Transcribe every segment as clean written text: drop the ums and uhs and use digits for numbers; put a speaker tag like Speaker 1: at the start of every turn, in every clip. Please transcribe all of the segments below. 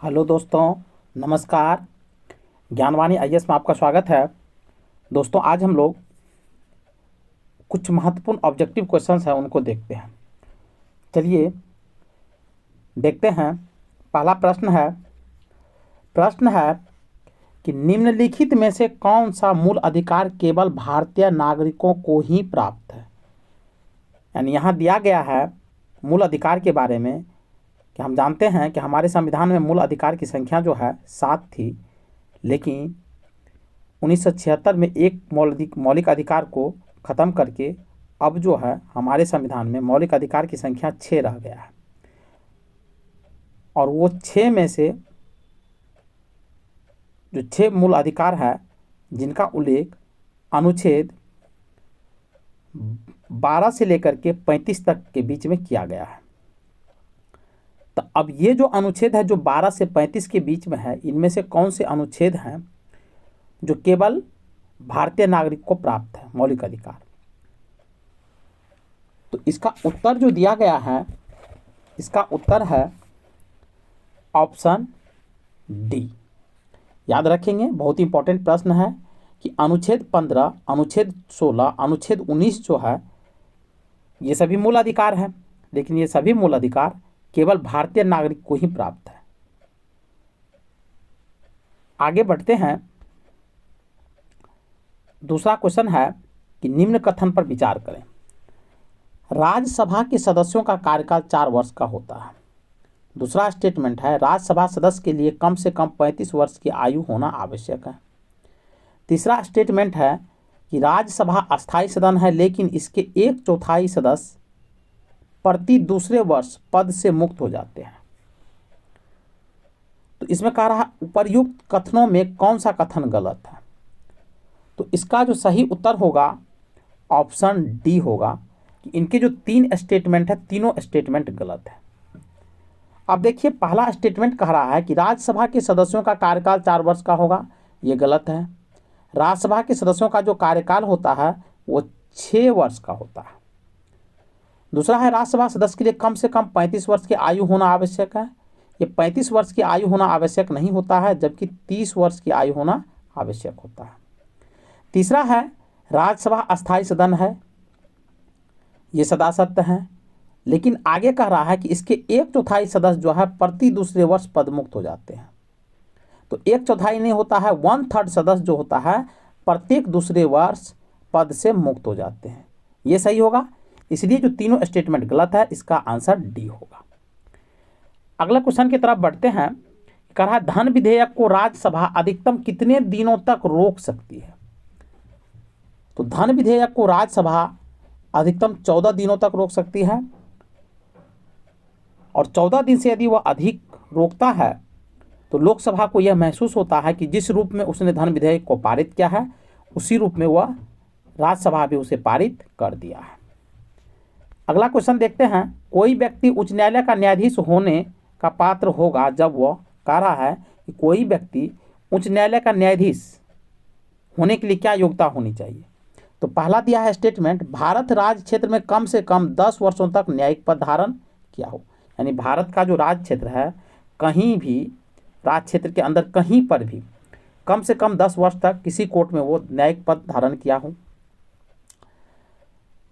Speaker 1: Hello दोस्तों, नमस्कार। Gyanvani IAS में आपका स्वागत है। दोस्तों, आज हम लोग कुछ महत्वपूर्ण ऑब्जेक्टिव क्वेश्चंस हैं उनको देखते हैं। चलिए देखते हैं। पहला प्रश्न है कि निम्नलिखित में से कौन सा मूल अधिकार केवल भारतीय नागरिकों को ही प्राप्त है। यानी यहाँ दिया गया है मूल अधिकार के बारे में कि हम जानते हैं कि हमारे संविधान में मूल अधिकार की संख्या जो है 7 थी, लेकिन 1976 में एक मौलिक अधिकार को ख़त्म करके अब जो है हमारे संविधान में मौलिक अधिकार की संख्या 6 रह गया है। और वो 6 में से जो 6 मूल अधिकार है जिनका उल्लेख अनुच्छेद 12 से लेकर के 35 तक के बीच में किया गया है। तो अब ये जो अनुच्छेद है जो 12 से 35 के बीच में है, इनमें से कौन से अनुच्छेद हैं जो केवल भारतीय नागरिक को प्राप्त है मौलिक अधिकार। तो इसका उत्तर जो दिया गया है, इसका उत्तर है ऑप्शन डी। याद रखेंगे, बहुत इंपॉर्टेंट प्रश्न है कि अनुच्छेद 15, अनुच्छेद 16, अनुच्छेद 19 जो है ये सभी मूल अधिकार हैं, लेकिन ये सभी मूल अधिकार केवल भारतीय नागरिक को ही प्राप्त है। आगे बढ़ते हैं। दूसरा क्वेश्चन है कि निम्न कथन पर विचार करें। राज्यसभा के सदस्यों का कार्यकाल 4 वर्ष का होता है। दूसरा स्टेटमेंट है राज्यसभा सदस्य के लिए कम से कम 35 वर्ष की आयु होना आवश्यक है। तीसरा स्टेटमेंट है कि राज्यसभा अस्थायी सदन है, लेकिन इसके 1/4 सदस्य प्रति दूसरे वर्ष पद से मुक्त हो जाते हैं। तो इसमें कह रहा है उपर्युक्त कथनों में कौन सा कथन गलत है। तो इसका जो सही उत्तर होगा ऑप्शन डी होगा कि इनके जो 3 स्टेटमेंट है, तीनों स्टेटमेंट गलत है। अब देखिए, पहला स्टेटमेंट कह रहा है कि राज्यसभा के सदस्यों का कार्यकाल 4 वर्ष का होगा, ये गलत है। राज्यसभा के सदस्यों का जो कार्यकाल होता है वो 6 वर्ष का होता है। दूसरा है राज्यसभा सदस्य के लिए कम से कम 35 वर्ष की आयु होना आवश्यक है। ये 35 वर्ष की आयु होना आवश्यक नहीं होता है, जबकि 30 वर्ष की आयु होना आवश्यक होता है। तीसरा है राज्यसभा अस्थायी सदन है, ये सदा सत्य है, लेकिन आगे कह रहा है कि इसके 1/4 सदस्य जो है प्रति दूसरे वर्ष पदमुक्त हो जाते हैं। तो 1/4 नहीं होता है, 1/3 सदस्य जो होता है प्रत्येक दूसरे वर्ष पद से मुक्त हो जाते हैं। ये सही होगा, इसलिए जो तीनों स्टेटमेंट गलत है, इसका आंसर डी होगा। अगला क्वेश्चन की तरफ बढ़ते हैं। कह रहा है धन विधेयक को राज्यसभा अधिकतम कितने दिनों तक रोक सकती है। तो धन विधेयक को राज्यसभा अधिकतम 14 दिनों तक रोक सकती है, और 14 दिन से यदि वह अधिक रोकता है तो लोकसभा को यह महसूस होता है कि जिस रूप में उसने धन विधेयक को पारित किया है उसी रूप में वह राज्यसभा भी उसे पारित कर दिया है। अगला क्वेश्चन देखते हैं। कोई व्यक्ति उच्च न्यायालय का न्यायाधीश होने का पात्र होगा जब वह, कह रहा है कि कोई व्यक्ति उच्च न्यायालय का न्यायाधीश होने के लिए क्या योग्यता होनी चाहिए। तो पहला दिया है स्टेटमेंट भारत राज्य क्षेत्र में कम से कम 10 वर्षों तक न्यायिक पद धारण किया हो। यानी भारत का जो राज्य क्षेत्र है, कहीं भी राज्य क्षेत्र के अंदर कहीं पर भी कम से कम 10 वर्ष तक किसी कोर्ट में वो न्यायिक पद धारण किया हो,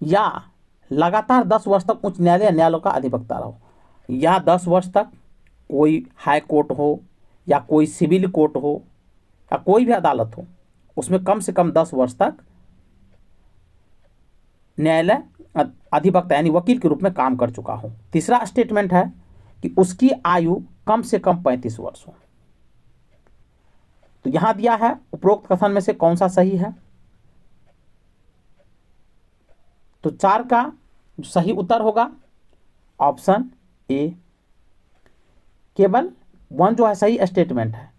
Speaker 1: या लगातार 10 वर्ष तक उच्च न्यायालय या न्यायालयों का अधिवक्ता रहो, या 10 वर्ष तक कोई हाई कोर्ट हो या कोई सिविल कोर्ट हो या कोई भी अदालत हो, उसमें कम से कम 10 वर्ष तक न्यायालय अधिवक्ता यानी वकील के रूप में काम कर चुका हो। तीसरा स्टेटमेंट है कि उसकी आयु कम से कम 35 वर्ष हो। तो यहां दिया है उपरोक्त कथन में से कौन सा सही है। तो 4 का सही उत्तर होगा ऑप्शन ए। केवल 1 जो है सही स्टेटमेंट है,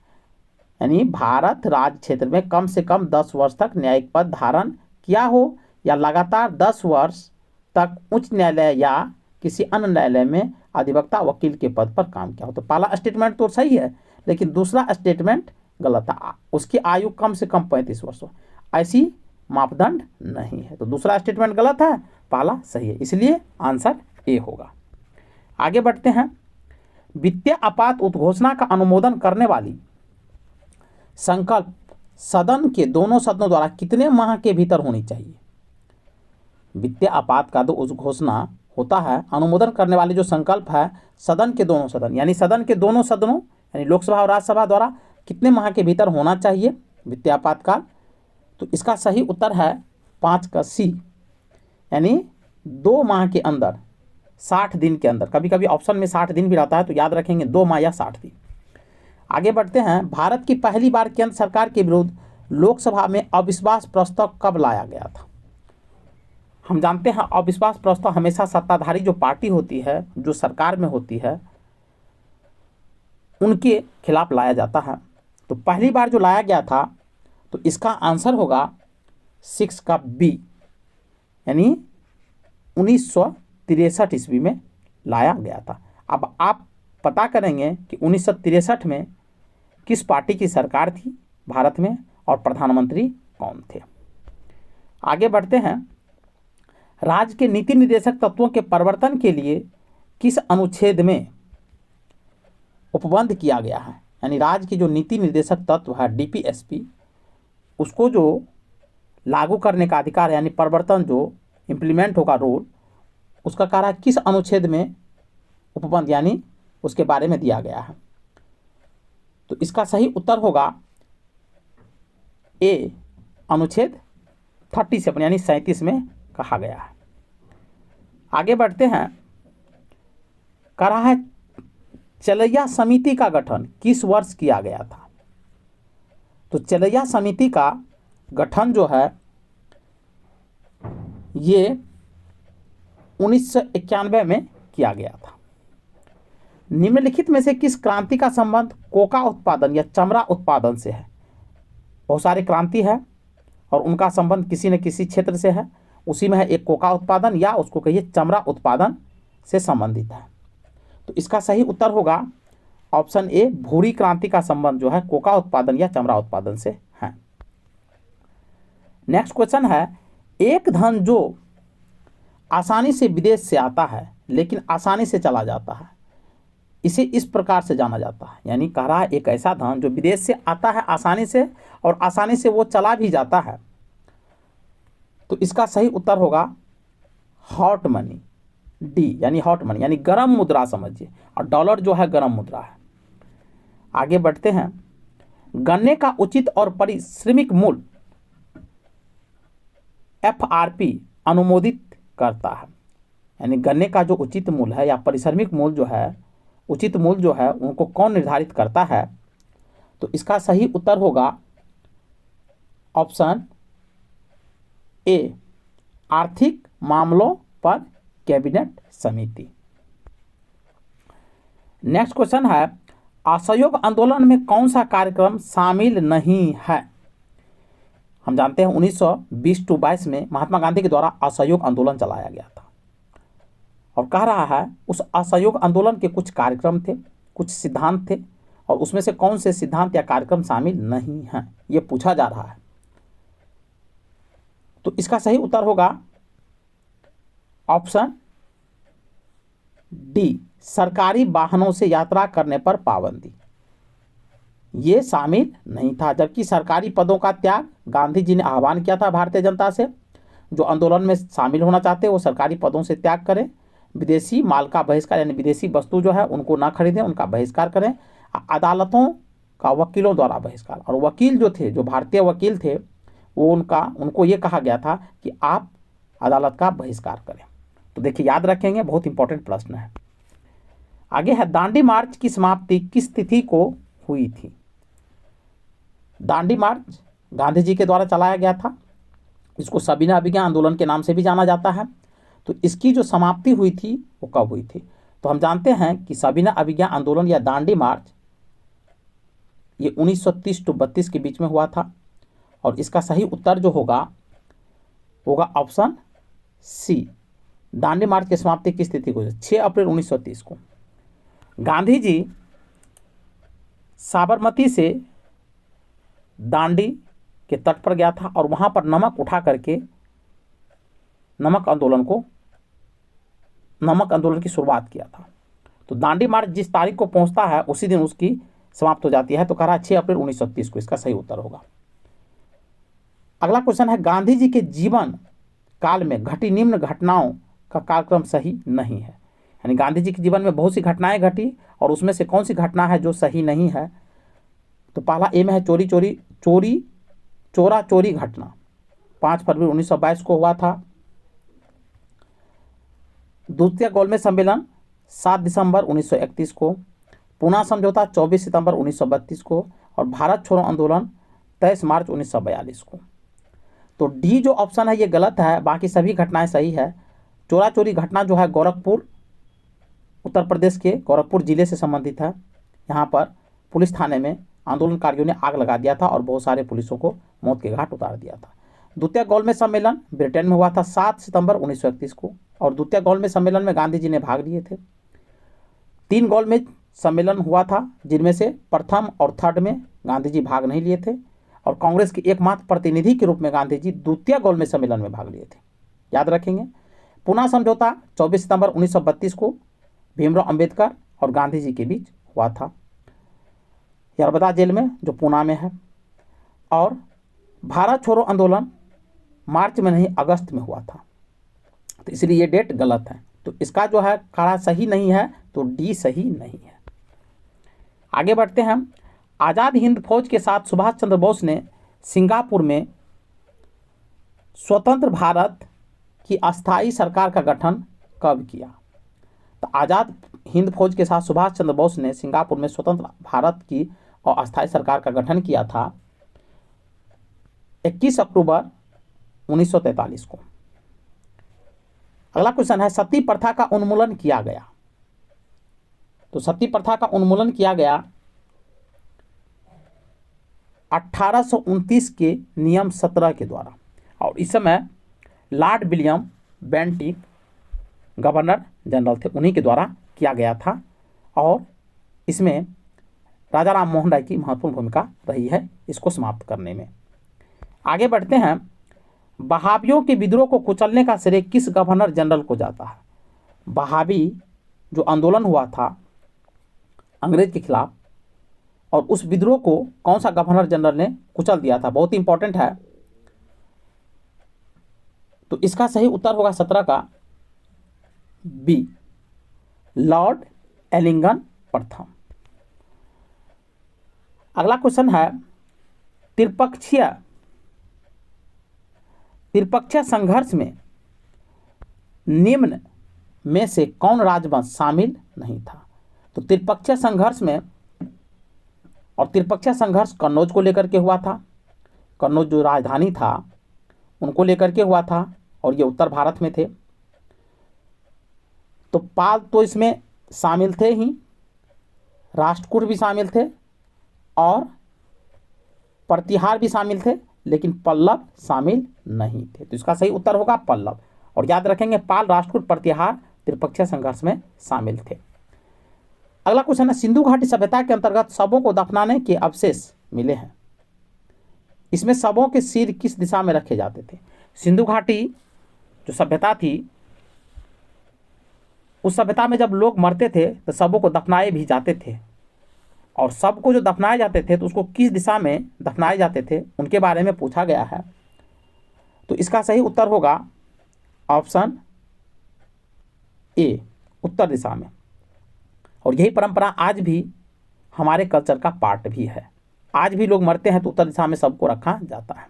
Speaker 1: यानी भारत राज्य क्षेत्र में कम से कम 10 वर्ष तक न्यायिक पद धारण किया हो, या लगातार 10 वर्ष तक उच्च न्यायालय या किसी अन्य न्यायालय में अधिवक्ता वकील के पद पर काम किया हो। तो पहला स्टेटमेंट तो सही है, लेकिन दूसरा स्टेटमेंट गलत है। उसकी आयु कम से कम 35 वर्ष हो, ऐसी मापदंड नहीं है। तो दूसरा स्टेटमेंट गलत है, पहला सही है, इसलिए आंसर ए होगा। आगे बढ़ते हैं। वित्तीय आपात उद्घोषणा का अनुमोदन करने वाली संकल्प सदन के दोनों सदनों द्वारा कितने माह के भीतर होनी चाहिए? वित्तीय आपात का जो उद्घोषणा होता है, अनुमोदन करने वाले जो संकल्प है सदन के दोनों सदन यानी सदन के दोनों सदनों यानी लोकसभा और राज्यसभा द्वारा कितने माह के भीतर होना चाहिए वित्तीय आपातकाल? तो इसका सही उत्तर है 5 का सी, यानी 2 माह के अंदर, 60 दिन के अंदर। कभी कभी ऑप्शन में 60 दिन भी रहता है, तो याद रखेंगे 2 माह या 60 दिन। आगे बढ़ते हैं। भारत की पहली बार केंद्र सरकार के विरुद्ध लोकसभा में अविश्वास प्रस्ताव कब लाया गया था? हम जानते हैं अविश्वास प्रस्ताव हमेशा सत्ताधारी जो पार्टी होती है, जो सरकार में होती है, उनके खिलाफ लाया जाता है। तो पहली बार जो लाया गया था, तो इसका आंसर होगा 6 का बी, यानी 1963 ईस्वी में लाया गया था। अब आप पता करेंगे कि 1963 में किस पार्टी की सरकार थी भारत में और प्रधानमंत्री कौन थे। आगे बढ़ते हैं। राज्य के नीति निर्देशक तत्वों के परिवर्तन के लिए किस अनुच्छेद में उपबंध किया गया है? यानी राज्य की जो नीति निर्देशक तत्व है डीपीएसपी, उसको जो लागू करने का अधिकार यानी परिवर्तन जो इम्प्लीमेंट होगा रूल, उसका कार्य किस अनुच्छेद में उपबंध यानी उसके बारे में दिया गया है? तो इसका सही उत्तर होगा ए, अनुच्छेद 37 यानी 37 में कहा गया है। आगे बढ़ते हैं। कह रहा है चलैया समिति का गठन किस वर्ष किया गया था? तो चलैया समिति का गठन जो है ये 1991 में किया गया था। निम्नलिखित में से किस क्रांति का संबंध कोका उत्पादन या चमड़ा उत्पादन से है? बहुत सारी क्रांति है और उनका संबंध किसी न किसी क्षेत्र से है। उसी में है एक कोका उत्पादन या उसको कहिए चमड़ा उत्पादन से संबंधित है। तो इसका सही उत्तर होगा ऑप्शन ए, भूरी क्रांति का संबंध जो है कोका उत्पादन या चमड़ा उत्पादन से है। नेक्स्ट क्वेश्चन है, एक धन जो आसानी से विदेश से आता है लेकिन आसानी से चला जाता है, इसे इस प्रकार से जाना जाता है। यानी कह रहा है एक ऐसा धन जो विदेश से आता है आसानी से और आसानी से वो चला भी जाता है, तो इसका सही उत्तर होगा हॉट मनी, डी, यानी हॉट मनी यानी गर्म मुद्रा समझिए, और डॉलर जो है गर्म मुद्रा है। आगे बढ़ते हैं। गन्ने का उचित और पारिश्रमिक मूल्य एफआरपी अनुमोदित करता है। यानी गन्ने का जो उचित मूल्य है या पारिश्रमिक मूल्य जो है, उचित मूल्य जो है, उनको कौन निर्धारित करता है? तो इसका सही उत्तर होगा ऑप्शन ए, आर्थिक मामलों पर कैबिनेट समिति। नेक्स्ट क्वेश्चन है, असहयोग आंदोलन में कौन सा कार्यक्रम शामिल नहीं है? हम जानते हैं 1920-22 में महात्मा गांधी के द्वारा असहयोग आंदोलन चलाया गया था, और कह रहा है उस असहयोग आंदोलन के कुछ कार्यक्रम थे, कुछ सिद्धांत थे, और उसमें से कौन से सिद्धांत या कार्यक्रम शामिल नहीं हैं, ये पूछा जा रहा है। तो इसका सही उत्तर होगा ऑप्शन डी, सरकारी वाहनों से यात्रा करने पर पाबंदी। ये शामिल नहीं था, जबकि सरकारी पदों का त्याग गांधी जी ने आह्वान किया था भारतीय जनता से, जो आंदोलन में शामिल होना चाहते हैं वो सरकारी पदों से त्याग करें, विदेशी माल का बहिष्कार यानी विदेशी वस्तु जो है उनको ना खरीदें, उनका बहिष्कार करें, अदालतों का वकीलों द्वारा बहिष्कार। और वकील जो थे, जो भारतीय वकील थे, वो उनको ये कहा गया था कि आप अदालत का बहिष्कार करें। तो देखिए याद रखेंगे, बहुत इंपॉर्टेंट प्रश्न है। आगे है, दांडी मार्च की समाप्ति किस तिथि को हुई थी? दांडी मार्च गांधी जी के द्वारा चलाया गया था, इसको सविनय अवज्ञा आंदोलन के नाम से भी जाना जाता है। तो इसकी जो समाप्ति हुई थी वो कब हुई थी? तो हम जानते हैं कि सविनय अवज्ञा आंदोलन या दांडी मार्च ये 1930-32 के बीच में हुआ था, और इसका सही उत्तर जो होगा ऑप्शन सी, दांडी मार्च की समाप्ति किस तिथि को? 6 अप्रैल 1930 को। गांधी जी साबरमती से दांडी के तट पर गया था और वहां पर नमक उठा करके नमक आंदोलन की शुरुआत किया था। तो दांडी मार्च जिस तारीख को पहुंचता है उसी दिन उसकी समाप्त हो जाती है। तो कह रहा है 6 अप्रैल 1930 को, इसका सही उत्तर होगा। अगला क्वेश्चन है, गांधी जी के जीवन काल में घटी निम्न घटनाओं का कालक्रम सही नहीं है। यानी गांधी जी के जीवन में बहुत सी घटनाएं घटी और उसमें से कौन सी घटना है जो सही नहीं है। तो पहला ए में है चोरा चोरी घटना, 5 फरवरी 1922 को हुआ था। द्वितीय गोलमेज सम्मेलन 7 दिसंबर 1931 को, पूना समझौता 24 सितंबर 1932 को, और भारत छोड़ो आंदोलन 23 मार्च 1942 को। तो डी जो ऑप्शन है ये गलत है, बाकी सभी घटनाएं सही है। चोरा चोरी घटना जो है गोरखपुर, उत्तर प्रदेश के गोरखपुर जिले से संबंधित है। यहाँ पर पुलिस थाने में आंदोलनकारियों ने आग लगा दिया था और बहुत सारे पुलिसों को मौत के घाट उतार दिया था। द्वितीय गोलमेज सम्मेलन ब्रिटेन में हुआ था 7 सितंबर 1931 को, और द्वितीय गोलमेज सम्मेलन में गांधी जी ने भाग लिए थे। 3 गोलमेज सम्मेलन हुआ था जिनमें से प्रथम और थर्ड में गांधी जी भाग नहीं लिए थे, और कांग्रेस के एकमात्र प्रतिनिधि के रूप में गांधी जी द्वितीय गोलमेज सम्मेलन में भाग लिए थे, याद रखेंगे। पूना समझौता 24 सितंबर 1932 को भीमराव अंबेडकर और गांधी जी के बीच हुआ था, यरबदा जेल में जो पूना में है। और भारत छोड़ो आंदोलन मार्च में नहीं अगस्त में हुआ था, तो इसलिए ये डेट गलत है। तो इसका जो है कारा सही नहीं है, तो डी सही नहीं है। आगे बढ़ते हैं। आज़ाद हिंद फौज के साथ सुभाष चंद्र बोस ने सिंगापुर में स्वतंत्र भारत की अस्थायी सरकार का गठन कब किया। तो आज़ाद हिंद फौज के साथ सुभाष चंद्र बोस ने सिंगापुर में स्वतंत्र भारत की और अस्थायी सरकार का गठन किया था 21 अक्टूबर 1943 को। अगला क्वेश्चन है, सती प्रथा का उन्मूलन किया गया। तो सती प्रथा का उन्मूलन किया गया 1829 के नियम 17 के द्वारा, और इस समय Lord William Bentinck governor general थे, उन्हीं के द्वारा किया गया था, और इसमें राजा राम मोहन राय की महत्वपूर्ण भूमिका रही है इसको समाप्त करने में। आगे बढ़ते हैं। बहावियों के विद्रोह को कुचलने का श्रेय किस गवर्नर जनरल को जाता है। बहावी जो आंदोलन हुआ था अंग्रेज के खिलाफ, और उस विद्रोह को कौन सा गवर्नर जनरल ने कुचल दिया था, बहुत ही इंपॉर्टेंट है। तो इसका सही उत्तर होगा 17 का बी, लॉर्ड एलिंगन प्रथम। अगला क्वेश्चन है, त्रिपक्षीय संघर्ष में निम्न में से कौन राजवंश शामिल नहीं था। तो त्रिपक्षीय संघर्ष में, और त्रिपक्षीय संघर्ष कन्नौज को लेकर के हुआ था, कन्नौज जो राजधानी था उनको लेकर के हुआ था, और ये उत्तर भारत में थे। तो पाल तो इसमें शामिल थे ही, राष्ट्रकूट भी शामिल थे और प्रतिहार भी शामिल थे, लेकिन पल्लव शामिल नहीं थे। तो इसका सही उत्तर होगा पल्लव। और याद रखेंगे पाल, राष्ट्रकूट, प्रतिहार त्रिपक्षीय संघर्ष में शामिल थे। अगला क्वेश्चन है, सिंधु घाटी सभ्यता के अंतर्गत शवों को दफनाने के अवशेष मिले हैं। इसमें शवों के सिर किस दिशा में रखे जाते थे। सिंधु घाटी जो सभ्यता थी, उस सभ्यता में जब लोग मरते थे तो शवों को दफनाए भी जाते थे, और शव को जो दफनाए जाते थे तो उसको किस दिशा में दफनाए जाते थे उनके बारे में पूछा गया है। तो इसका सही उत्तर होगा ऑप्शन ए, उत्तर दिशा में। और यही परंपरा आज भी हमारे कल्चर का पार्ट भी है। आज भी लोग मरते हैं तो उत्तर दिशा में सबको रखा जाता है।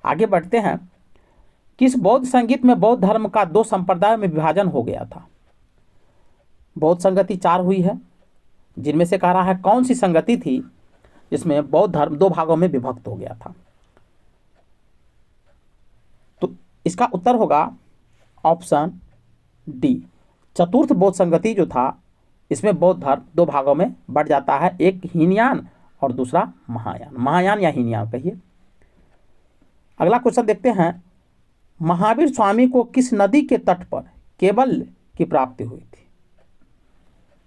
Speaker 1: आगे बढ़ते हैं। किस बौद्ध संगीत में बौद्ध धर्म का 2 संप्रदायों में विभाजन हो गया था। बौद्ध संगति 4 हुई है, जिनमें से कह रहा है कौन सी संगति थी जिसमें बौद्ध धर्म 2 भागों में विभक्त हो गया था। तो इसका उत्तर होगा ऑप्शन डी, चतुर्थ बौद्ध संगति जो था, इसमें बौद्ध धर्म 2 भागों में बढ़ जाता है, एक हीनयान और दूसरा महायान। महायान या हीनयान कहिए। अगला क्वेश्चन देखते हैं। महावीर स्वामी को किस नदी के तट पर केवल की प्राप्ति हुई थी।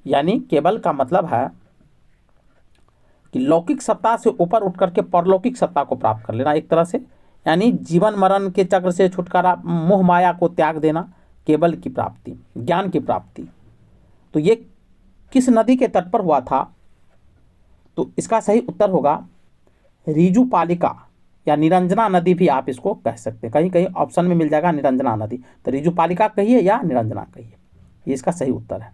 Speaker 1: यानी केवल का मतलब है कि लौकिक सत्ता से ऊपर उठ करके परलौकिक सत्ता को प्राप्त कर लेना एक तरह से, यानी जीवन मरण के चक्र से छुटकारा, मोह माया को त्याग देना, केवल की प्राप्ति, ज्ञान की प्राप्ति। तो ये किस नदी के तट पर हुआ था? तो इसका सही उत्तर होगा ऋजुपालिका या निरंजना नदी भी आप इसको कह सकते हैं। कहीं कहीं ऑप्शन में मिल जाएगा निरंजना नदी, तो ऋजुपालिका कहिए या निरंजना कहिए, ये इसका सही उत्तर है।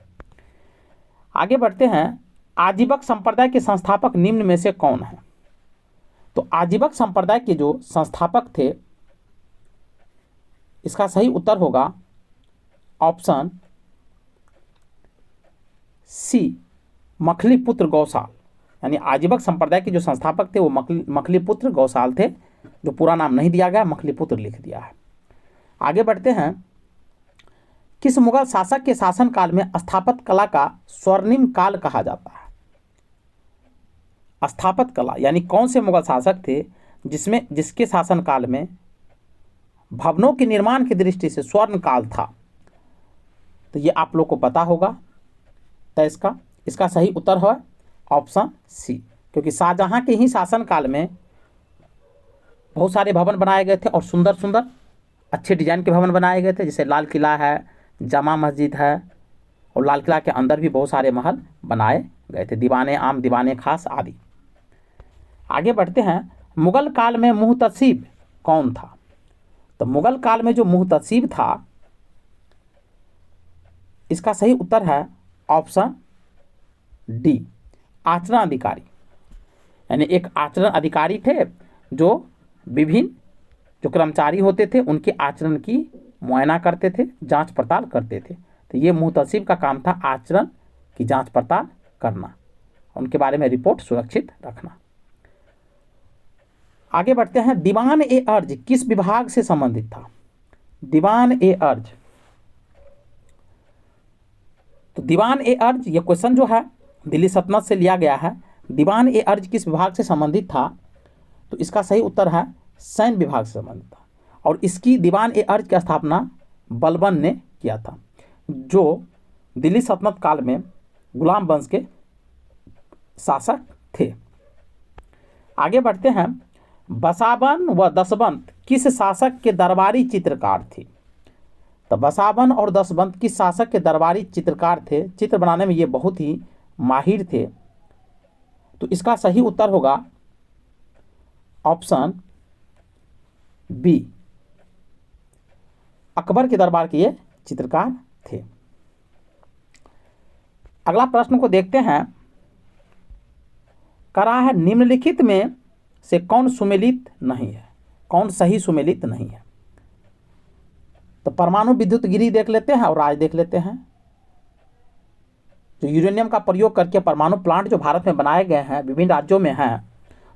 Speaker 1: आगे बढ़ते हैं। आजीवक संप्रदाय के संस्थापक निम्न में से कौन है? तो आजीवक संप्रदाय के जो संस्थापक थे, इसका सही उत्तर होगा ऑप्शन सी, मखलीपुत्र गौसाल। यानी आजीवक संप्रदाय के जो संस्थापक थे वो मखलीपुत्र गौसाल थे, जो पूरा नाम नहीं दिया गया, मखलीपुत्र लिख दिया है। आगे बढ़ते हैं। किस मुगल शासक के शासनकाल में स्थापत्य कला का स्वर्णिम काल कहा जाता है? स्थापत्य कला यानी कौन से मुगल शासक थे जिसके शासनकाल में भवनों के निर्माण की दृष्टि से स्वर्ण काल था? तो ये आप लोग को पता होगा। तो इसका सही उत्तर है ऑप्शन सी, क्योंकि शाहजहां के ही शासनकाल में बहुत सारे भवन बनाए गए थे और सुंदर सुंदर अच्छे डिजाइन के भवन बनाए गए थे, जैसे लाल किला है, जामा मस्जिद है, और लाल किला के अंदर भी बहुत सारे महल बनाए गए थे, दीवाने आम, दीवाने खास आदि। आगे बढ़ते हैं। मुगल काल में मुहतसिब कौन था? तो मुगल काल में जो मुहतसिब था, इसका सही उत्तर है ऑप्शन डी, आचरण अधिकारी। यानी एक आचरण अधिकारी थे जो विभिन्न जो कर्मचारी होते थे उनके आचरण की मुआयना करते थे, जांच पड़ताल करते थे। तो ये मुहतसिब का काम था आचरण की जांच पड़ताल करना, उनके बारे में रिपोर्ट सुरक्षित रखना। आगे बढ़ते हैं। दीवान ए अर्ज किस विभाग से संबंधित था? दीवान ए अर्ज, तो दीवान ए अर्ज ये क्वेश्चन जो है दिल्ली सल्तनत से लिया गया है। दीवान ए अर्ज किस विभाग से संबंधित था? तो इसका सही उत्तर है सैन्य विभाग से संबंधित था, और इसकी दीवान ए अर्ज की स्थापना बलबन ने किया था, जो दिल्ली सल्तनत काल में गुलाम वंश के शासक थे। आगे बढ़ते हैं। बसावन व दसवंत किस शासक के दरबारी चित्रकार थे? तो बसावन और दसवंत किस शासक के दरबारी चित्रकार थे? चित्र बनाने में ये बहुत ही माहिर थे। तो इसका सही उत्तर होगा ऑप्शन बी, अकबर के दरबार के ये चित्रकार थे। अगला प्रश्न को देखते हैं। करा है निम्नलिखित में से कौन सुमेलित नहीं है? कौन सही सुमेलित नहीं है? तो परमाणु विद्युत गिरी देख लेते हैं और आज देख लेते हैं। जो यूरेनियम का प्रयोग करके परमाणु प्लांट जो भारत में बनाए गए हैं, विभिन्न राज्यों में हैं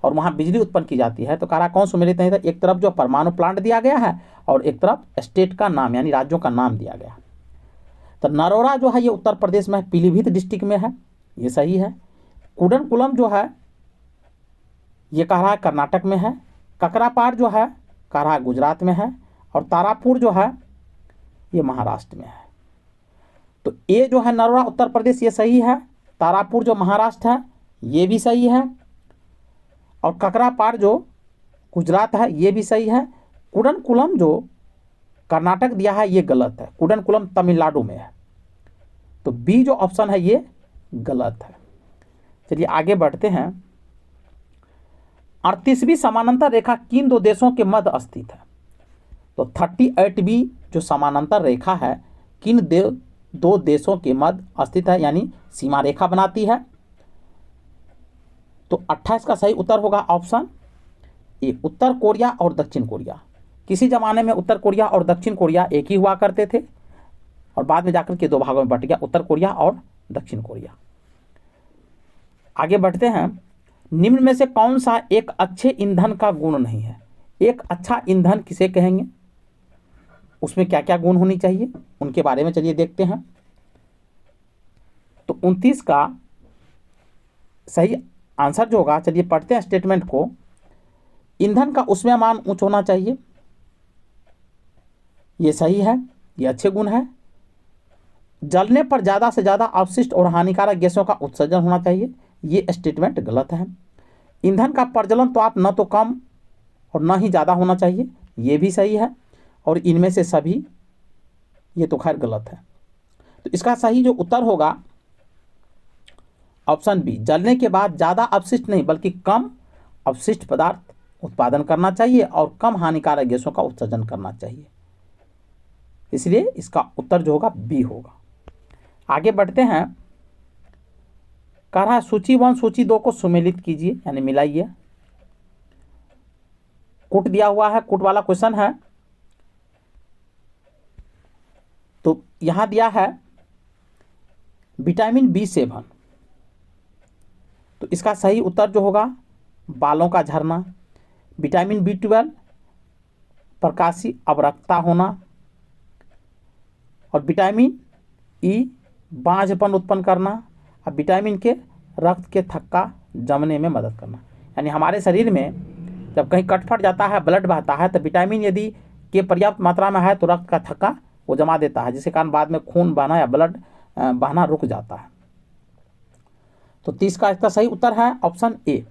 Speaker 1: और वहाँ बिजली उत्पन्न की जाती है, तो करा कौन सुमेलित नहीं था? एक तरफ जो परमाणु प्लांट दिया गया है और एक तरफ स्टेट का नाम यानी राज्यों का नाम दिया गया। तो नरोरा जो है ये उत्तर प्रदेश में है, पीलीभीत डिस्ट्रिक्ट में है, ये सही है। कुडनकुलम जो है ये कह रहा है कर्नाटक में है। ककरापार जो है कह रहा है गुजरात में है, और तारापुर जो है ये महाराष्ट्र में है। तो ये जो है नरोरा उत्तर प्रदेश ये सही है, तारापुर जो महाराष्ट्र है ये भी सही है, और ककरापार जो गुजरात है ये भी सही है। कुडनकुलम जो कर्नाटक दिया है ये गलत है, कुडनकुलम तमिलनाडु में है। तो बी जो ऑप्शन है ये गलत है। चलिए आगे बढ़ते हैं। 38वीं समानांतर रेखा किन दो देशों के मध्य स्थित है? तो 38वीं जो समानांतर रेखा है किन दो देशों के मध्य स्थित है, यानी सीमा रेखा बनाती है? तो 28 का सही उत्तर होगा ऑप्शन ए, उत्तर कोरिया और दक्षिण कोरिया। किसी जमाने में उत्तर कोरिया और दक्षिण कोरिया एक ही हुआ करते थे और बाद में जाकर के दो भागों में बट गया, उत्तर कोरिया और दक्षिण कोरिया। आगे बढ़ते हैं। निम्न में से कौन सा एक अच्छे ईंधन का गुण नहीं है? एक अच्छा ईंधन किसे कहेंगे, उसमें क्या क्या गुण होनी चाहिए, उनके बारे में चलिए देखते हैं। तो 29 का सही आंसर जो होगा, चलिए पढ़ते हैं स्टेटमेंट को। ईंधन का ऊष्मायमान उच्च होना चाहिए, ये सही है, ये अच्छे गुण है। जलने पर ज़्यादा से ज़्यादा अवशिष्ट और हानिकारक गैसों का उत्सर्जन होना चाहिए, ये स्टेटमेंट गलत है। ईंधन का प्रज्वलन तो आप न तो कम और न ही ज़्यादा होना चाहिए, ये भी सही है। और इनमें से सभी ये तो खैर गलत है। तो इसका सही जो उत्तर होगा ऑप्शन बी, जलने के बाद ज़्यादा अपशिष्ट नहीं बल्कि कम अपशिष्ट पदार्थ उत्पादन करना चाहिए और कम हानिकारक गैसों का उत्सर्जन करना चाहिए। इसलिए इसका उत्तर जो होगा बी होगा। आगे बढ़ते हैं। कह रहा है सूची 1 सूची 2 को सुमेलित कीजिए, यानी मिलाइए। कूट दिया हुआ है, कूट वाला क्वेश्चन है। तो यहां दिया है विटामिन B7, तो इसका सही उत्तर जो होगा बालों का झड़ना। विटामिन B12 प्रकाशीय अवरक्ता होना, और विटामिन E बांझपन उत्पन्न करना, और विटामिन के रक्त के थक्का जमने में मदद करना। यानी हमारे शरीर में जब कहीं कट फट जाता है, ब्लड बहता है, तो विटामिन यदि के पर्याप्त मात्रा में है तो रक्त का थक्का वो जमा देता है, जिसके कारण बाद में खून बहना या ब्लड बहना रुक जाता है। तो 30 का इसका सही उत्तर है ऑप्शन ए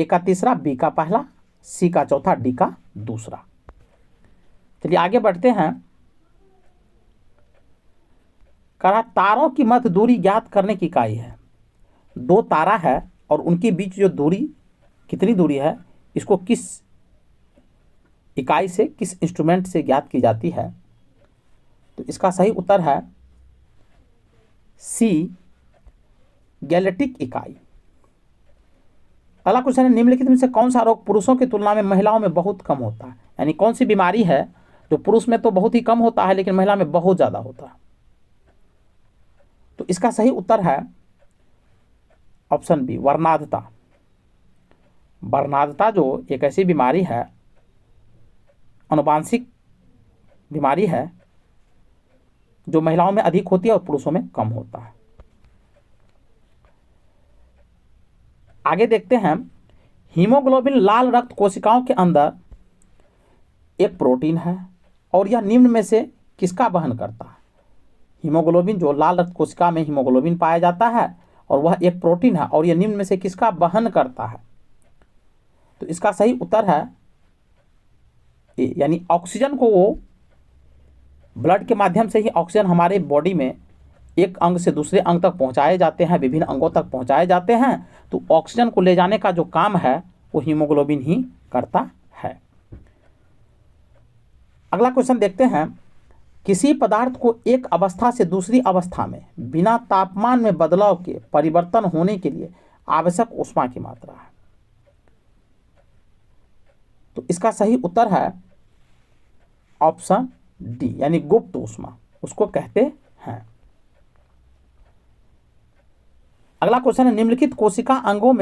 Speaker 1: का तीसरा, बी का पहला, सी का चौथा, डी का दूसरा। चलिए आगे बढ़ते हैं। कहा तारों की मध्य दूरी ज्ञात करने की इकाई है। 2 तारा है और उनके बीच जो दूरी कितनी दूरी है, इसको किस इकाई से, किस इंस्ट्रूमेंट से ज्ञात की जाती है? तो इसका सही उत्तर है सी, गैलेक्टिक इकाई। अगला क्वेश्चन है निम्नलिखित में से कौन सा रोग पुरुषों की तुलना में महिलाओं में बहुत कम होता है? यानी कौन सी बीमारी है जो पुरुष में तो बहुत ही कम होता है लेकिन महिला में बहुत ज्यादा होता है? तो इसका सही उत्तर है ऑप्शन बी, वर्णाधता। वर्णाधता जो एक ऐसी बीमारी है, आनुवांशिक बीमारी है, जो महिलाओं में अधिक होती है और पुरुषों में कम होता है। आगे देखते हैं। हीमोग्लोबिन लाल रक्त कोशिकाओं के अंदर एक प्रोटीन है और यह निम्न में से किसका वहन करता है? हीमोग्लोबिन जो लाल रक्त कोशिका में हीमोग्लोबिन पाया जाता है और वह एक प्रोटीन है और यह निम्न में से किसका वहन करता है? तो इसका सही उत्तर है ए, यानी ऑक्सीजन को वो ब्लड के माध्यम से ही ऑक्सीजन हमारे बॉडी में एक अंग से दूसरे अंग तक पहुंचाए जाते हैं, विभिन्न अंगों तक पहुंचाए जाते हैं। तो ऑक्सीजन को ले जाने का जो काम है वो हीमोग्लोबिन ही करता है। अगला क्वेश्चन देखते हैं। किसी पदार्थ को एक अवस्था से दूसरी अवस्था में बिना तापमान में बदलाव के परिवर्तन होने के लिए आवश्यक ऊष्मा की मात्रा है। तो इसका सही उत्तर है ऑप्शन डी, यानी गुप्त ऊष्मा उसको कहते हैं। अगला क्वेश्चन है निम्नलिखित कोशिका अंगों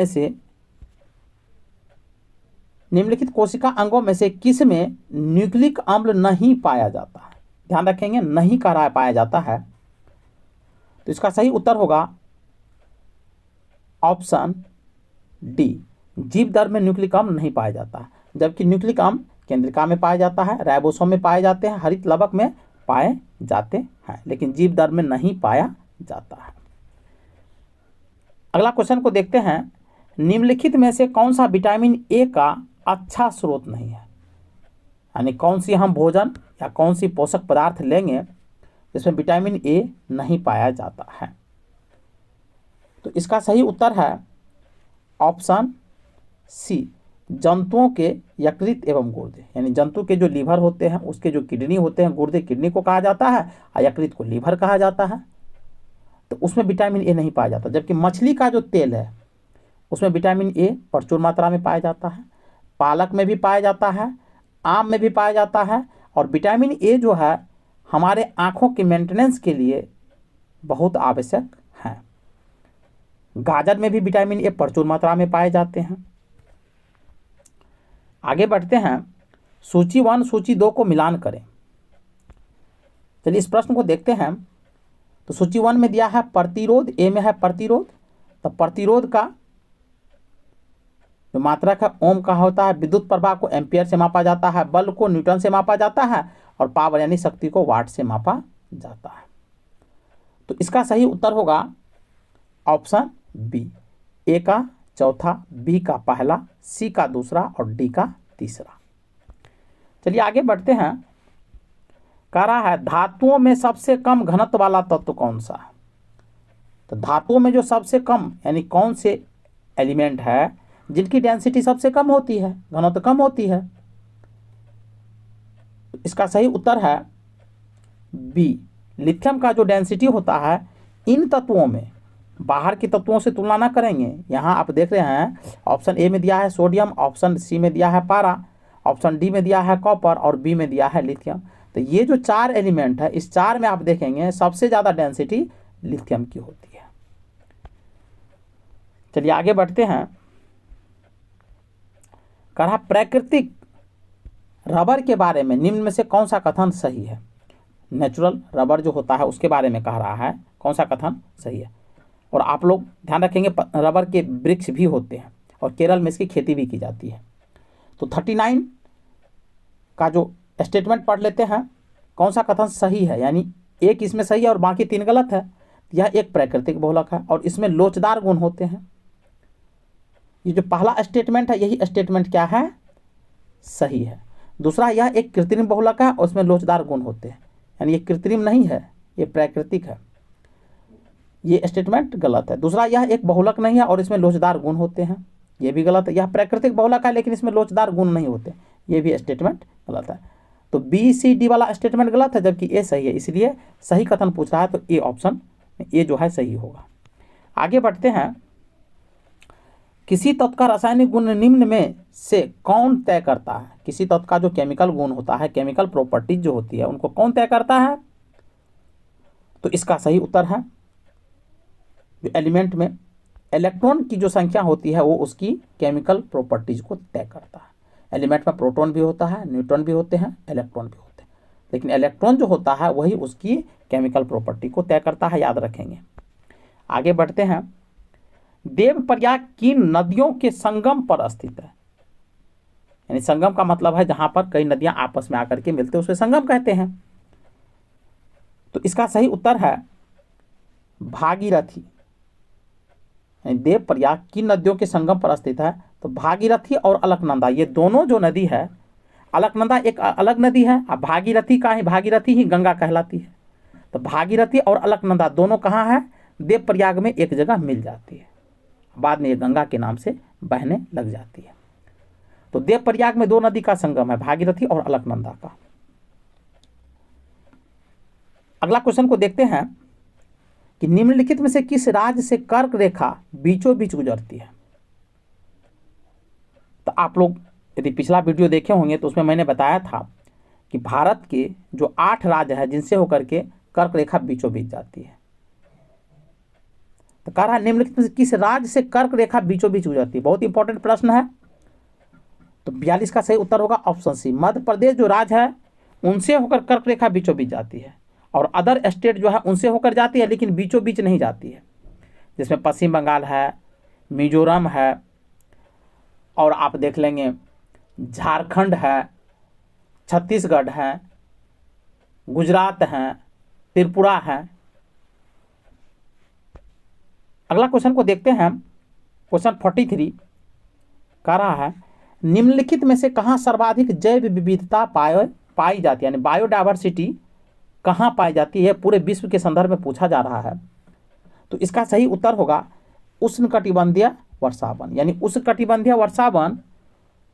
Speaker 1: में से किस में न्यूक्लिक अम्ल नहीं पाया जाता है? ध्यान रखेंगे, नहीं पाया जाता है। तो इसका सही उत्तर होगा ऑप्शन डी, जीवदर में न्यूक्लिक अम्ल नहीं पाया जाता है, जबकि न्यूक्लिक अम्ल केंद्रिका में पाए जाता है, राइबोसोम में पाए जाते हैं, हरित लवक में पाए जाते हैं, लेकिन जीवदर में नहीं पाया जाता है। अगला क्वेश्चन को देखते हैं। निम्नलिखित में से कौन सा विटामिन ए का अच्छा स्रोत नहीं है? यानी कौन सी हम भोजन या कौन सी पोषक पदार्थ लेंगे जिसमें विटामिन ए नहीं पाया जाता है? तो इसका सही उत्तर है ऑप्शन सी, जंतुओं के यकृत एवं गुर्दे। यानी जंतु के जो लीवर होते हैं उसके जो किडनी होते हैं, गुर्दे किडनी को कहा जाता है और यकृत को लीवर कहा जाता है, तो उसमें विटामिन ए नहीं पाया जाता। जबकि मछली का जो तेल है उसमें विटामिन ए प्रचुर मात्रा में पाया जाता है, पालक में भी पाया जाता है, आम में भी पाया जाता है, और विटामिन ए जो है हमारे आँखों के मेंटेनेंस के लिए बहुत आवश्यक है। गाजर में भी विटामिन ए प्रचुर मात्रा में पाए जाते हैं। आगे बढ़ते हैं। सूची 1 सूची 2 को मिलान करें। चलिए इस प्रश्न को देखते हैं। तो सूची 1 में दिया है प्रतिरोध, ए में है प्रतिरोध। तो प्रतिरोध का जो मात्रक है ओम का होता है, विद्युत प्रवाह को एम्पियर से मापा जाता है, बल को न्यूटन से मापा जाता है और पावर यानी शक्ति को वाट से मापा जाता है। तो इसका सही उत्तर होगा ऑप्शन बी, ए का चौथा, बी का पहला, सी का दूसरा और डी का तीसरा। चलिए आगे बढ़ते हैं। कह रहा है धातुओं में सबसे कम घनत्व वाला तत्व कौन सा है? तो धातुओं में जो सबसे कम यानी कौन से एलिमेंट है जिनकी डेंसिटी सबसे कम होती है, घनत्व कम होती है? इसका सही उत्तर है बी। लिथियम का जो डेंसिटी होता है इन तत्वों में, बाहर के तत्वों से तुलना ना करेंगे। यहाँ आप देख रहे हैं ऑप्शन ए में दिया है सोडियम, ऑप्शन सी में दिया है पारा, ऑप्शन डी में दिया है कॉपर और बी में दिया है लिथियम। तो ये जो 4 एलिमेंट है, इस 4 में आप देखेंगे सबसे ज़्यादा डेंसिटी लिथियम की होती है। चलिए आगे बढ़ते हैं। कहा प्राकृतिक रबर के बारे में निम्न में से कौन सा कथन सही है? नेचुरल रबर जो होता है उसके बारे में कह रहा है, कौन सा कथन सही है? और आप लोग ध्यान रखेंगे रबर के वृक्ष भी होते हैं और केरल में इसकी खेती भी की जाती है। तो 39 का जो स्टेटमेंट पढ़ लेते हैं, कौन सा कथन सही है, यानी एक इसमें सही है और बाकी 3 गलत है। यह एक प्राकृतिक बहुलक है और इसमें लोचदार गुण होते हैं। ये जो पहला स्टेटमेंट है यही स्टेटमेंट क्या है? सही है। दूसरा, यह एक कृत्रिम बहुलक है और उसमें लोचदार गुण होते हैं, यानी ये कृत्रिम नहीं है, ये प्राकृतिक है। ये स्टेटमेंट गलत है। दूसरा, यह एक बहुलक नहीं है और इसमें लोचदार गुण होते हैं, ये भी गलत है। यह प्राकृतिक बहुलक है लेकिन इसमें लोचदार गुण नहीं होते, ये भी स्टेटमेंट गलत है। तो बी सी डी वाला स्टेटमेंट गलत है जबकि ए सही है, इसलिए सही कथन पूछ रहा है तो ए ऑप्शन ए जो है सही होगा। आगे बढ़ते हैं। किसी तत्व का रासायनिक गुण निम्न में से कौन तय करता है? किसी तत्व का जो केमिकल गुण होता है, केमिकल प्रॉपर्टीज जो होती है, उनको कौन तय करता है? तो इसका सही उत्तर है एलिमेंट में इलेक्ट्रॉन की जो संख्या होती है वो उसकी केमिकल प्रॉपर्टीज को तय करता है। एलिमेंट में प्रोटॉन भी होता है, न्यूट्रॉन भी होते हैं, इलेक्ट्रॉन भी होते हैं, लेकिन इलेक्ट्रॉन जो होता है वही उसकी केमिकल प्रॉपर्टी को तय करता है, याद रखेंगे। आगे बढ़ते हैं। देवप्रयाग किन नदियों के संगम पर स्थित है? यानी संगम का मतलब है जहां पर कई नदियां आपस में आकर के मिलते हैं उसे संगम कहते हैं। तो इसका सही उत्तर है भागीरथी। देवप्रयाग किन नदियों के संगम पर स्थित है? तो भागीरथी और अलकनंदा, ये दोनों जो नदी है, अलकनंदा एक अलग नदी है, अब भागीरथी ही गंगा कहलाती है। तो भागीरथी और अलकनंदा दोनों कहाँ है? देवप्रयाग में एक जगह मिल जाती है, बाद में ये गंगा के नाम से बहने लग जाती है। तो देवप्रयाग में 2 नदी का संगम है, भागीरथी और अलकनंदा का। अगला क्वेश्चन को देखते हैं कि निम्नलिखित में से किस राज्य से कर्क रेखा बीचों बीच गुजरती है? तो आप लोग यदि पिछला वीडियो देखे होंगे तो उसमें मैंने बताया था कि भारत के जो 8 राज्य है जिनसे होकर के कर्क रेखा बीचों बीच जाती है। तो कह रहा है निम्नलिखित में से किस राज्य से कर्क रेखा बीचों बीच गुजरती है? बहुत इंपॉर्टेंट प्रश्न है। तो 42 का सही उत्तर होगा ऑप्शन सी। मध्य प्रदेश जो राज्य है उनसे होकर कर्क रेखा बीचों बीच जाती है और अदर स्टेट जो है उनसे होकर जाती है लेकिन बीचों बीच नहीं जाती है, जिसमें पश्चिम बंगाल है, मिजोरम है, और आप देख लेंगे झारखंड है, छत्तीसगढ़ है, गुजरात है, त्रिपुरा है। अगला क्वेश्चन को देखते हैं। क्वेश्चन 43 कह रहा है निम्नलिखित में से कहाँ सर्वाधिक जैव विविधता पाई जाती है, यानी बायोडायवर्सिटी कहाँ पाई जाती है? पूरे विश्व के संदर्भ में पूछा जा रहा है। तो इसका सही उत्तर होगा उष्णकटिबंधीय वर्षावन। यानी उष्णकटिबंधीय वर्षावन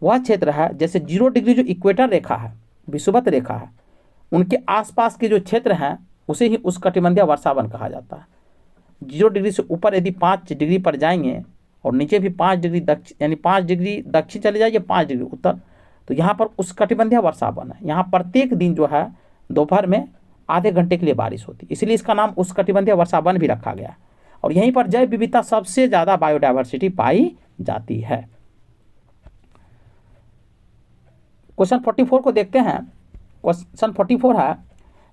Speaker 1: वह क्षेत्र है, जैसे 0 डिग्री जो इक्वेटर रेखा है, विषुवत रेखा है, उनके आसपास के जो क्षेत्र हैं उसे ही उष्णकटिबंधीय वर्षावन कहा जाता है। 0 डिग्री से ऊपर यदि 5 डिग्री पर जाएंगे और नीचे भी 5 डिग्री दक्षिण, यानी 5 डिग्री दक्षिण चले जाइए, 5 डिग्री उत्तर, तो यहाँ पर उष्णकटिबंधीय वर्षावन है। यहाँ प्रत्येक दिन जो है दोपहर में आधे घंटे के लिए बारिश होती है, इसलिए इसका नाम उष्णकटिबंधीय वर्षावन भी रखा गया। और यहीं पर जैव विविधता सबसे ज़्यादा बायोडायवर्सिटी पाई जाती है। क्वेश्चन 44 को देखते हैं। क्वेश्चन 44 है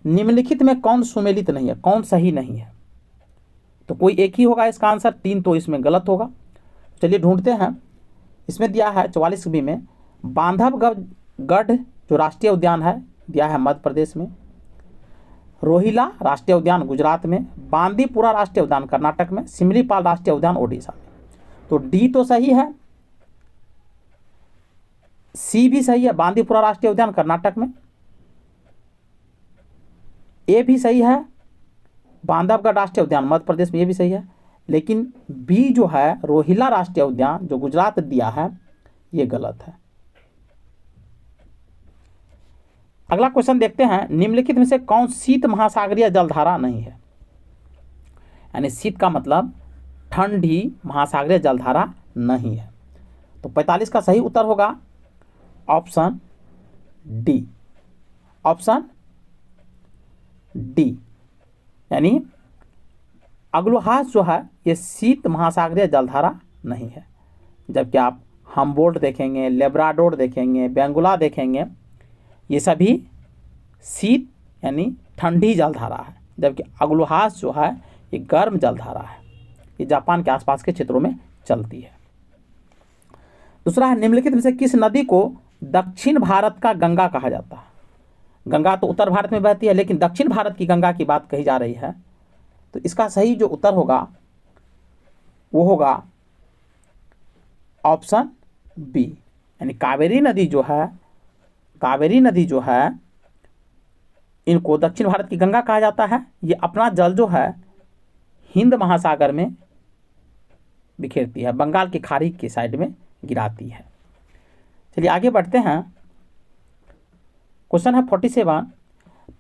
Speaker 1: निम्नलिखित में कौन सुमेलित नहीं है, कौन सही नहीं है? तो कोई एक ही होगा इसका आंसर, 3 तो इसमें गलत होगा। चलिए ढूंढते हैं। इसमें दिया है 44B में बांधवगढ़ जो राष्ट्रीय उद्यान है दिया है मध्य प्रदेश में, रोहिला राष्ट्रीय उद्यान गुजरात में, बांदीपुरा राष्ट्रीय उद्यान कर्नाटक में, सिमलीपाल राष्ट्रीय उद्यान ओडिशा में। तो डी तो सही है, सी भी सही है, बांदीपुरा राष्ट्रीय उद्यान कर्नाटक में, ए भी सही है, बांधवगढ़ राष्ट्रीय उद्यान मध्य प्रदेश में, ये भी सही है, लेकिन बी जो है रोहिला राष्ट्रीय उद्यान जो गुजरात दिया है ये गलत है। अगला क्वेश्चन देखते हैं, निम्नलिखित में से कौन शीत महासागरीय जलधारा नहीं है? यानी शीत का मतलब ठंडी महासागरीय जलधारा नहीं है। तो 45 का सही उत्तर होगा ऑप्शन डी, ऑप्शन डी, यानी अग्लोहास जो है ये शीत महासागरीय जलधारा नहीं है। जबकि आप हम्बोल्ट देखेंगे, लेब्राडोर देखेंगे, बेंगुला देखेंगे, ये सभी शीत यानी ठंडी जलधारा है, जबकि अग्लोहास जो है ये गर्म जलधारा है, ये जापान के आसपास के क्षेत्रों में चलती है। दूसरा है, निम्नलिखित में से किस नदी को दक्षिण भारत का गंगा कहा जाता है? गंगा तो उत्तर भारत में बहती है, लेकिन दक्षिण भारत की गंगा की बात कही जा रही है, तो इसका सही जो उत्तर होगा वो होगा ऑप्शन बी, यानी कावेरी नदी जो है, कावेरी नदी जो है इनको दक्षिण भारत की गंगा कहा जाता है। ये अपना जल जो है हिंद महासागर में बिखेरती है, बंगाल की खाड़ी की साइड में गिराती है। चलिए आगे बढ़ते हैं। क्वेश्चन है 47,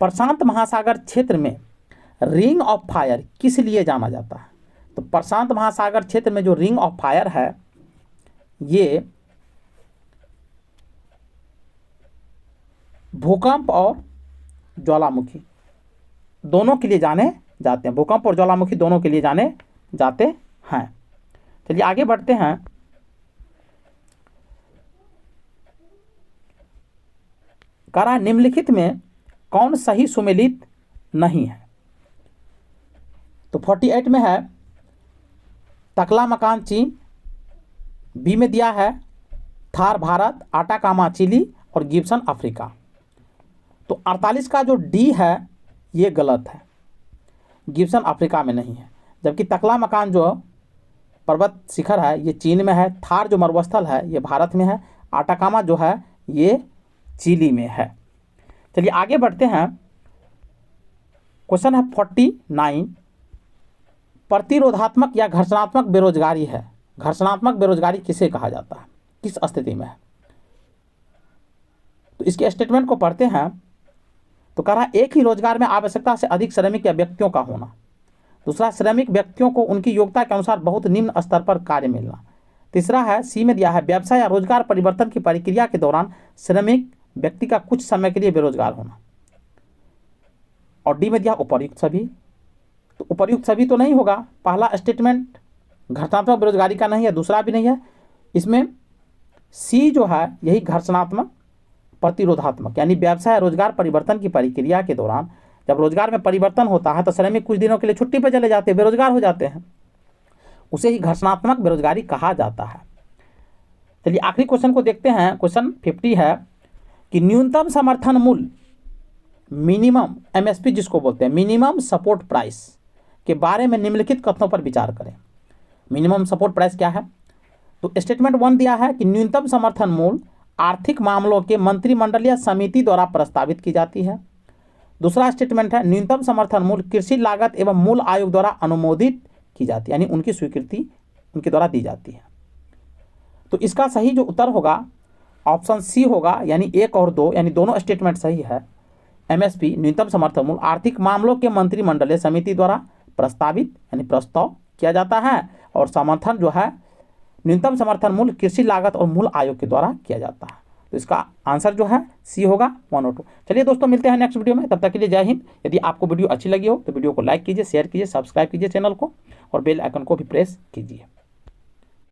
Speaker 1: प्रशांत महासागर क्षेत्र में रिंग ऑफ फायर किस लिए जाना जाता है? तो प्रशांत महासागर क्षेत्र में जो रिंग ऑफ फायर है ये भूकंप और ज्वालामुखी दोनों के लिए जाने जाते हैं, भूकंप और ज्वालामुखी दोनों के लिए जाने जाते हैं। चलिए आगे बढ़ते हैं। कह रहा है निम्नलिखित में कौन सही सुमेलित नहीं है? तो 48 में है तकलामकान चीन, बी में दिया है थार भारत, आटाकामा चिली और गिब्सन अफ्रीका। तो 48 का जो डी है ये गलत है, गिब्सन अफ्रीका में नहीं है। जबकि तकलामकान जो पर्वत शिखर है ये चीन में है, थार जो मरुस्थल है ये भारत में है, आटाकामा जो है ये चिली में है। चलिए आगे बढ़ते हैं। क्वेश्चन है 49, प्रतिरोधात्मक या घर्षणात्मक बेरोजगारी है। घर्षणात्मक बेरोजगारी किसे कहा जाता है, किस स्थिति में है? तो इसके स्टेटमेंट को पढ़ते हैं। तो कह रहा है एक ही रोजगार में आवश्यकता से अधिक श्रमिक या व्यक्तियों का होना। दूसरा, श्रमिक व्यक्तियों को उनकी योग्यता के अनुसार बहुत निम्न स्तर पर कार्य मिलना। तीसरा है सी में दिया है व्यवसाय या रोजगार परिवर्तन की प्रक्रिया के दौरान श्रमिक व्यक्ति का कुछ समय के लिए बेरोजगार होना। और डी में दिया उपर्युक्त सभी। तो उपर्युक्त सभी तो नहीं होगा, पहला स्टेटमेंट घर्षणात्मक बेरोजगारी का नहीं है, दूसरा भी नहीं है। इसमें सी जो है यही घर्षणात्मक प्रतिरोधात्मक, यानी व्यवसाय रोजगार परिवर्तन की प्रक्रिया के दौरान जब रोजगार में परिवर्तन होता है तो श्रमिक कुछ दिनों के लिए छुट्टी पर चले जाते हैं, बेरोजगार हो जाते हैं, उसे ही घर्षणात्मक बेरोजगारी कहा जाता है। चलिए आखिरी क्वेश्चन को देखते हैं। क्वेश्चन 50 है कि न्यूनतम समर्थन मूल्य मिनिमम एमएसपी जिसको बोलते हैं मिनिमम सपोर्ट प्राइस के बारे में निम्नलिखित कथनों पर विचार करें। मिनिमम सपोर्ट प्राइस क्या है? तो स्टेटमेंट 1 दिया है कि न्यूनतम समर्थन मूल्य आर्थिक मामलों के मंत्रिमंडलीय समिति द्वारा प्रस्तावित की जाती है। दूसरा स्टेटमेंट है न्यूनतम समर्थन मूल्य कृषि लागत एवं मूल्य आयोग द्वारा अनुमोदित की जाती है, यानी उनकी स्वीकृति उनके द्वारा दी जाती है। तो इसका सही जो उत्तर होगा ऑप्शन सी होगा, यानी 1 और 2, यानी दोनों स्टेटमेंट सही है। एमएसपी न्यूनतम समर्थन मूल्य आर्थिक मामलों के मंत्रिमंडलीय समिति द्वारा प्रस्तावित यानी प्रस्ताव किया जाता है, और समर्थन जो है न्यूनतम समर्थन मूल्य कृषि लागत और मूल्य आयोग के द्वारा किया जाता है। तो इसका आंसर जो है सी होगा 1 और 2। चलिए दोस्तों मिलते हैं नेक्स्ट वीडियो में, तब तक के लिए जय हिंद। यदि आपको वीडियो अच्छी लगी हो तो वीडियो को लाइक कीजिए, शेयर कीजिए, सब्सक्राइब कीजिए चैनल को और बेल आइकन को भी प्रेस कीजिए।